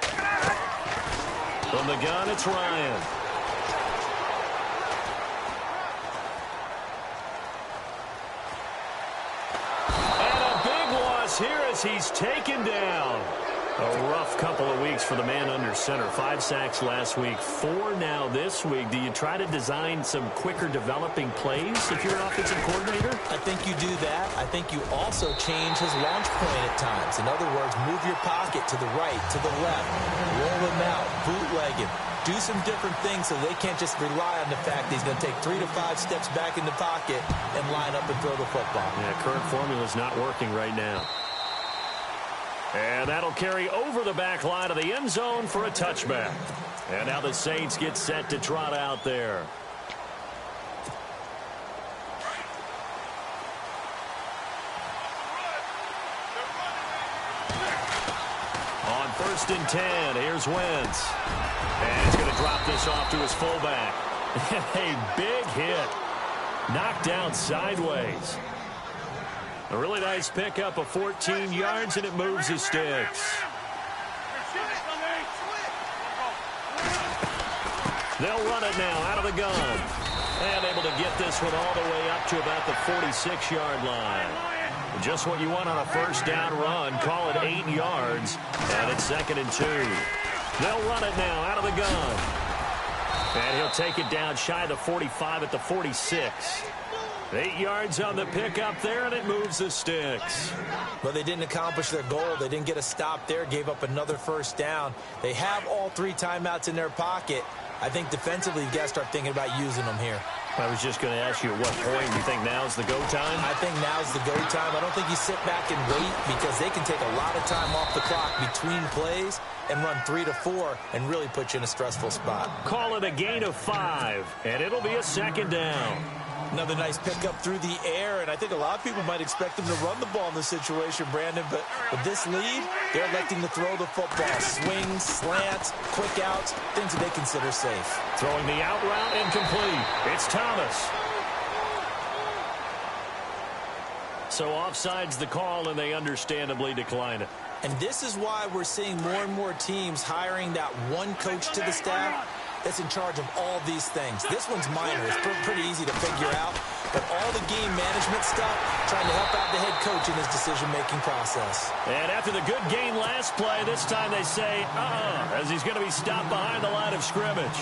S2: From the gun, it's Ryan. Here as he's taken down. A rough couple of weeks for the man under center. 5 sacks last week, 4 now this week. Do you try to design some quicker developing plays if you're an offensive coordinator?
S3: I think you do that. I think you also change his launch point at times. In other words, move your pocket to the right, to the left, roll him out, bootleg him. Do some different things so they can't just rely on the fact that he's going to take 3 to 5 steps back in the pocket and line up and throw the football.
S2: Yeah, current formula's not working right now. And that'll carry over the back line of the end zone for a touchback. And now the Saints get set to trot out there. On 1st and 10, here's Wentz. And he's going to drop this off to his fullback. A big hit. Knocked down sideways. A really nice pickup of 14 yards, and it moves the sticks. They'll run it now out of the gun. And able to get this one all the way up to about the 46-yard line. Just what you want on a 1st down run. Call it 8 yards. And it's 2nd and 2. They'll run it now out of the gun. And he'll take it down shy of the 45 at the 46. 8 yards on the pickup there, and it moves the sticks.
S3: Well, they didn't accomplish their goal. They didn't get a stop there, gave up another 1st down. They have all 3 timeouts in their pocket. I think defensively, you've got to start thinking about using them here.
S2: I was just going to ask you at what point you think now's the go time?
S3: I think now's the go time. I don't think you sit back and wait because they can take a lot of time off the clock between plays and run 3 to 4 and really put you in a stressful spot.
S2: Call it a gain of 5, and it'll be a 2nd down.
S3: Another nice pickup through the air, and I think a lot of people might expect them to run the ball in this situation, Brandon, but with this lead, they're electing to throw the football. Swings, slants, quick outs, things that they consider safe.
S2: Throwing the out route incomplete. It's Thomas. So offside's the call, and they understandably decline it.
S3: And this is why we're seeing more and more teams hiring that one coach to the staff that's in charge of all these things. This one's minor. It's pretty easy to figure out. But all the game management stuff, trying to help out the head coach in his decision-making process.
S2: And after the good gain last play, this time they say, as he's going to be stopped behind the line of scrimmage.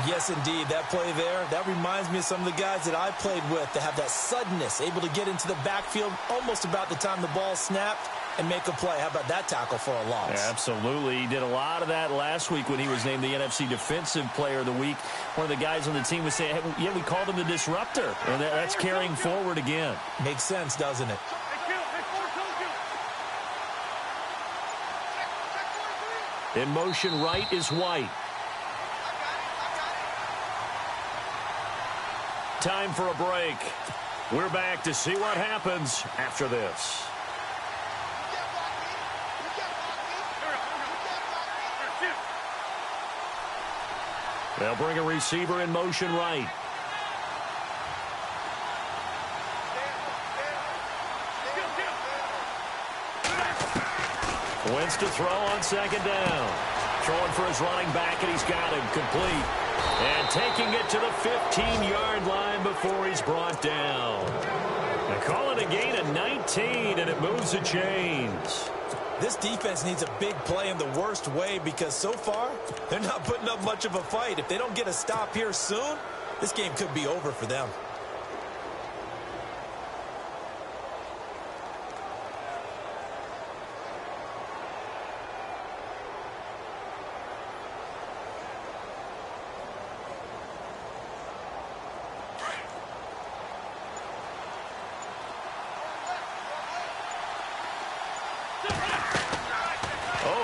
S3: Yes, indeed. That play there, that reminds me of some of the guys that I played with that have that suddenness, able to get into the backfield almost about the time the ball snapped and make a play. How about that tackle for a loss?
S2: Yeah, absolutely. He did a lot of that last week when he was named the NFC Defensive Player of the Week. One of the guys on the team was saying, hey, yeah, we called him the disruptor. And that's carrying forward again.
S3: Makes sense, doesn't it?
S2: In motion right is White. Time for a break. We're back to see what happens after this. They'll bring a receiver in motion right. Wentz to throw on 2nd down. Throwing for his running back, and he's got him complete. And taking it to the 15-yard line before he's brought down. They call it a gain of 19, and it moves the chains.
S3: This defense needs a big play in the worst way because so far, they're not putting up much of a fight. If they don't get a stop here soon, this game could be over for them.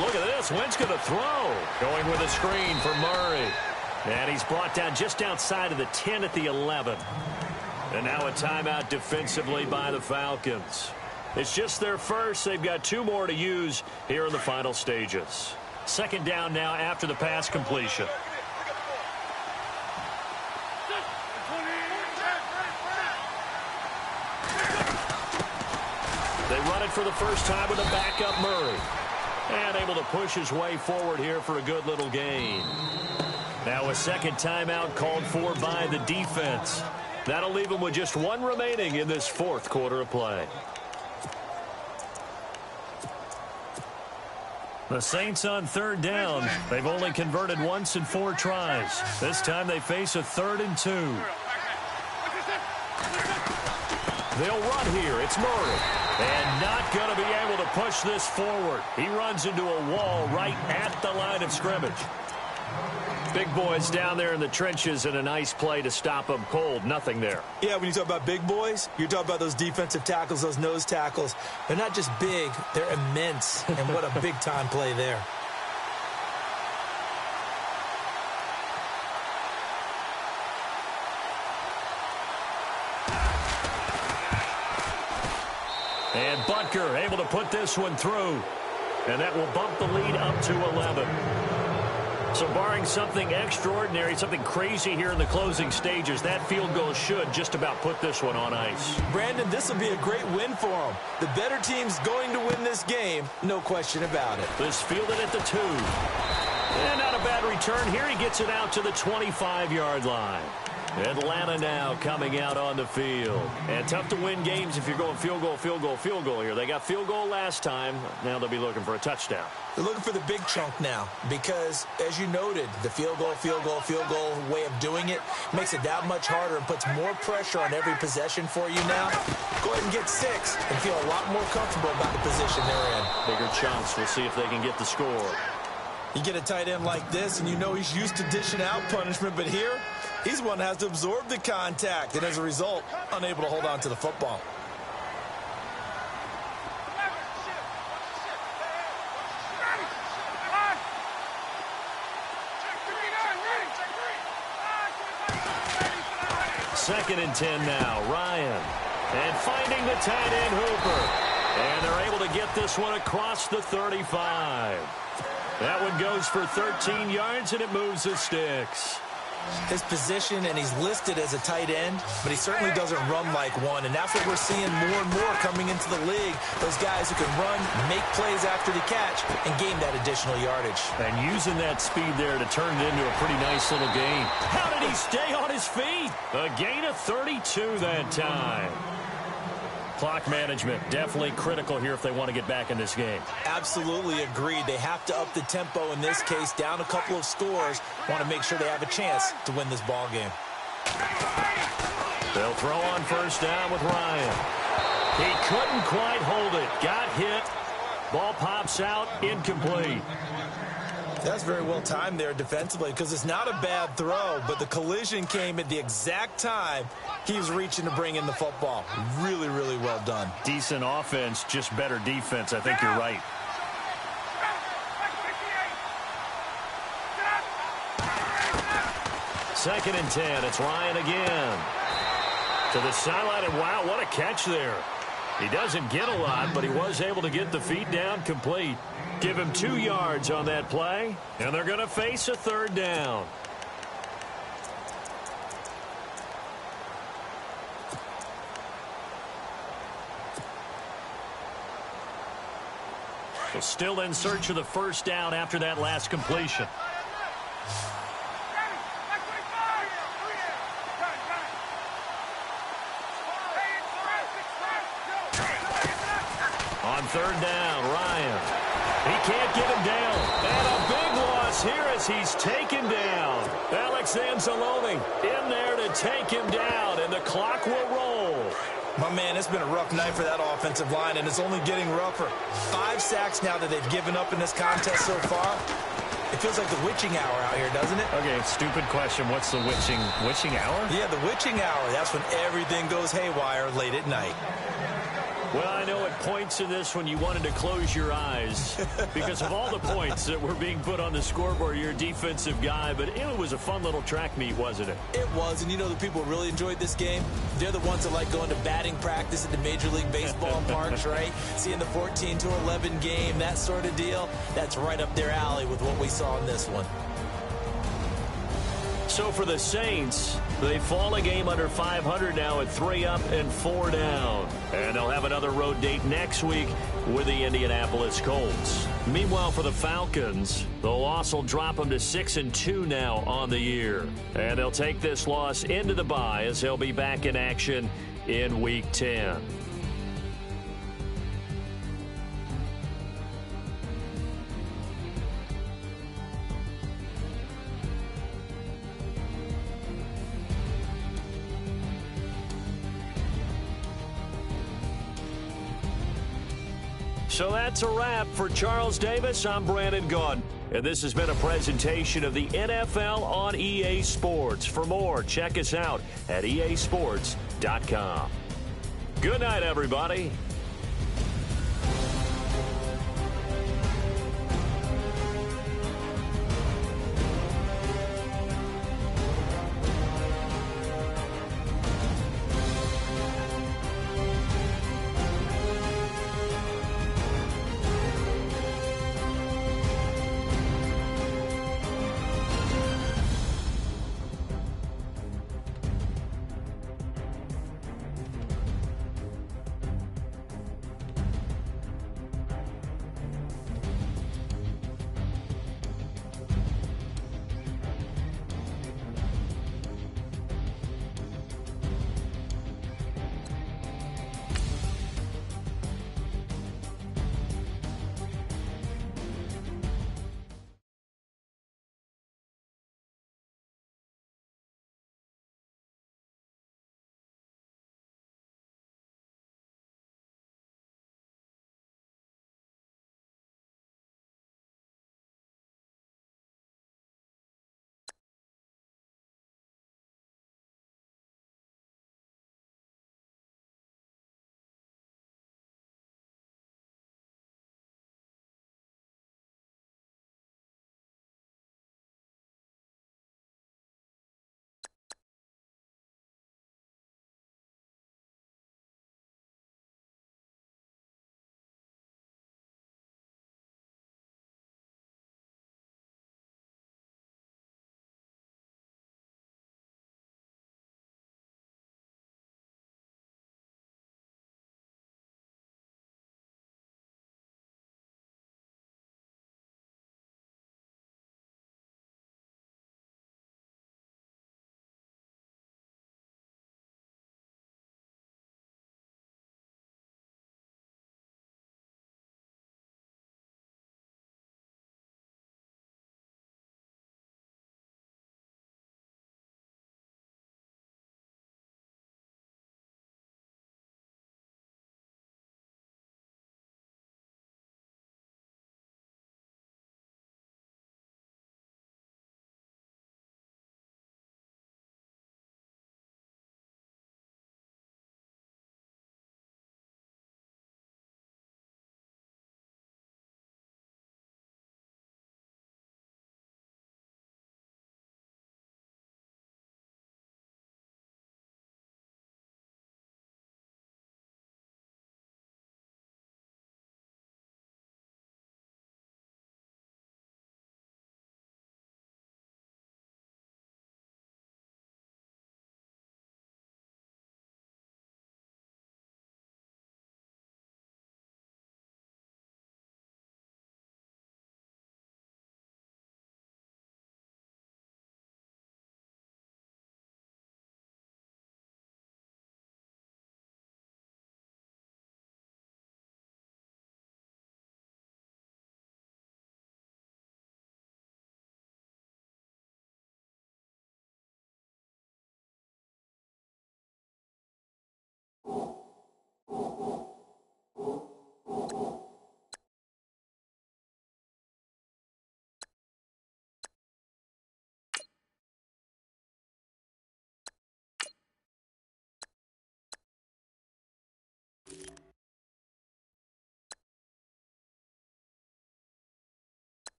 S2: Look at this. Wentz going to throw. Going with a screen for Murray. And he's brought down just outside of the 10 at the 11. And now a timeout defensively by the Falcons. It's just their first. They've got 2 more to use here in the final stages. Second down now after the pass completion. They run it for the first time with a backup Murray. And able to push his way forward here for a good little gain. Now a second timeout called for by the defense. That'll leave him with just 1 remaining in this 4th quarter of play. The Saints on 3rd down. They've only converted once in 4 tries. This time they face a 3rd and 2. They'll run here. It's Murray. And not going to be able to push this forward. He runs into a wall right at the line of scrimmage. Big boys down there in the trenches, and a nice play to stop them cold. Nothing there.
S3: Yeah, when you talk about big boys, you're talking about those defensive tackles, those nose tackles. They're not just big, they're immense. And what a big-time play there.
S2: And Butker able to put this one through. And that will bump the lead up to 11. So barring something extraordinary, something crazy here in the closing stages, that field goal should just about put this one on ice.
S3: Brandon, this will be a great win for them. The better team's going to win this game, no question about it.
S2: This fielded at the 2. And not a bad return here. He gets it out to the 25-yard line. Atlanta now coming out on the field. And tough to win games if you're going field goal, field goal, field goal here. They got field goal last time. Now they'll be looking for a touchdown.
S3: They're looking for the big chunk now because, as you noted, the field goal way of doing it makes it that much harder and puts more pressure on every possession for you now. Go ahead and get 6 and feel a lot more comfortable about the position they're in.
S2: Bigger chunks. We'll see if they can get the score.
S3: You get a tight end like this, and you know he's used to dishing out punishment, but here, he's one that has to absorb the contact, and as a result, unable to hold on to the football.
S2: Second and 10 now. Ryan. And finding the tight end Hooper. And they're able to get this one across the 35. That one goes for 13 yards, and it moves the sticks.
S3: His position, and he's listed as a tight end, but he certainly doesn't run like one, and that's what we're seeing more and more coming into the league. Those guys who can run, make plays after the catch, and gain that additional yardage.
S2: And using that speed there to turn it into a pretty nice little gain. How did he stay on his feet? A gain of 32 that time. Clock management, definitely critical here if they want to get back in this game.
S3: Absolutely agreed. They have to up the tempo in this case, down a couple of scores. Want to make sure they have a chance to win this ball game.
S2: They'll throw on first down with Ryan. He couldn't quite hold it. Got hit. Ball pops out, incomplete.
S3: That's very well timed there defensively because it's not a bad throw, but the collision came at the exact time he was reaching to bring in the football. Really, really well done.
S2: Decent offense, just better defense. I think you're right. Second and 10. It's Ryan again. To the sideline, and wow, what a catch there. He doesn't get a lot, but he was able to get the feet down complete. Give him 2 yards on that play, and they're going to face a third down. So still in search of the first down after that last completion. On On third down, Ryan. He can't get him down. And a big loss here as he's taken down. Alex Anzalone in there to take him down, and the clock will roll.
S3: My man, it's been a rough night for that offensive line, and it's only getting rougher. 5 sacks now that they've given up in this contest so far. It feels like the witching hour out here, doesn't it?
S2: Okay, stupid question. What's the witching hour?
S3: Yeah, the witching hour. That's when everything goes haywire late at night.
S2: Well, I know at points in this when you wanted to close your eyes because of all the points that were being put on the scoreboard. You're a defensive guy, but it was a fun little track meet, wasn't it?
S3: It was, and you know the people who really enjoyed this game? They're the ones that like going to batting practice at the Major League Baseball parks, right? Seeing the 14-11 game, that sort of deal. That's right up their alley with what we saw in this one.
S2: So for the Saints, they fall a game under 500 now at 3 up and 4 down. And they'll have another road date next week with the Indianapolis Colts. Meanwhile, for the Falcons, the loss will drop them to 6-2 now on the year. And they'll take this loss into the bye as they'll be back in action in Week 10. So that's a wrap. For Charles Davis, I'm Brandon Gaudin. And this has been a presentation of the NFL on EA Sports. For more, check us out at easports.com. Good night, everybody.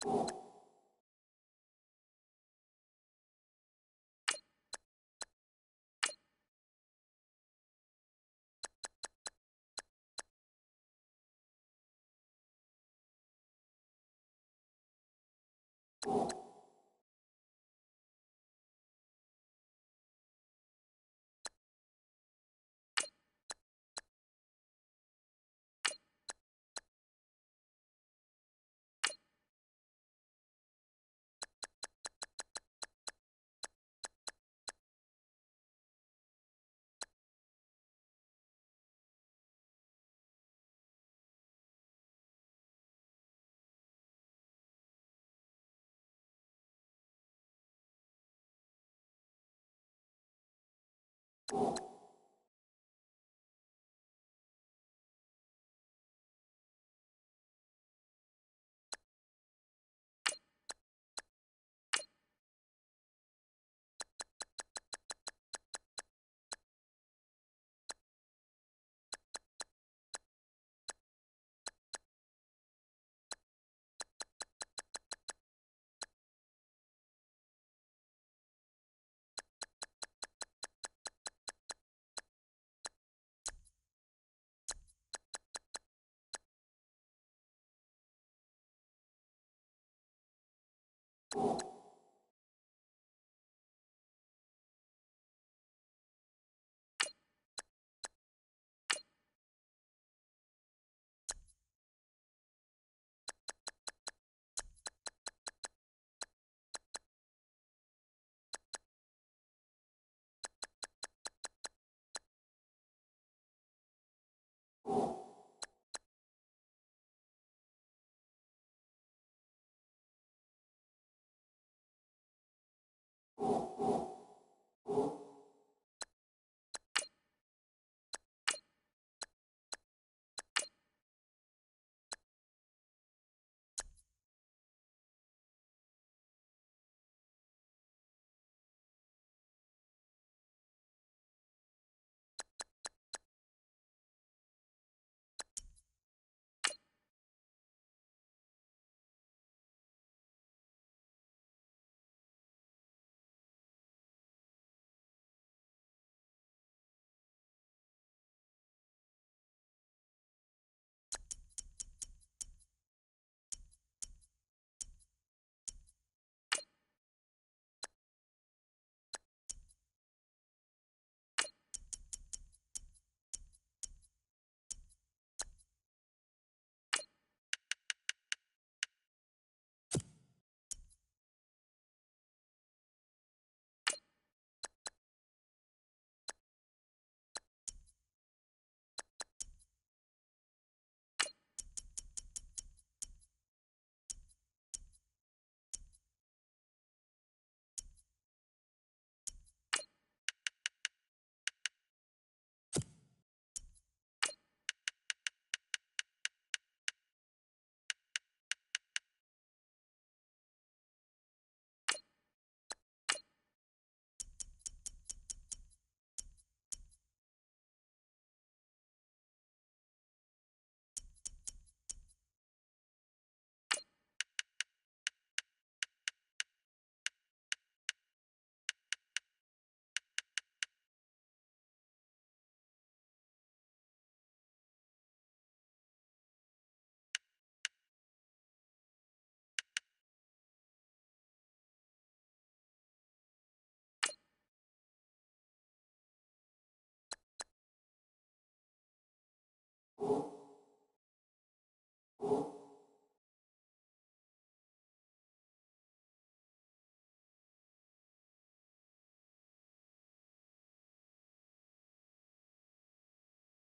S5: You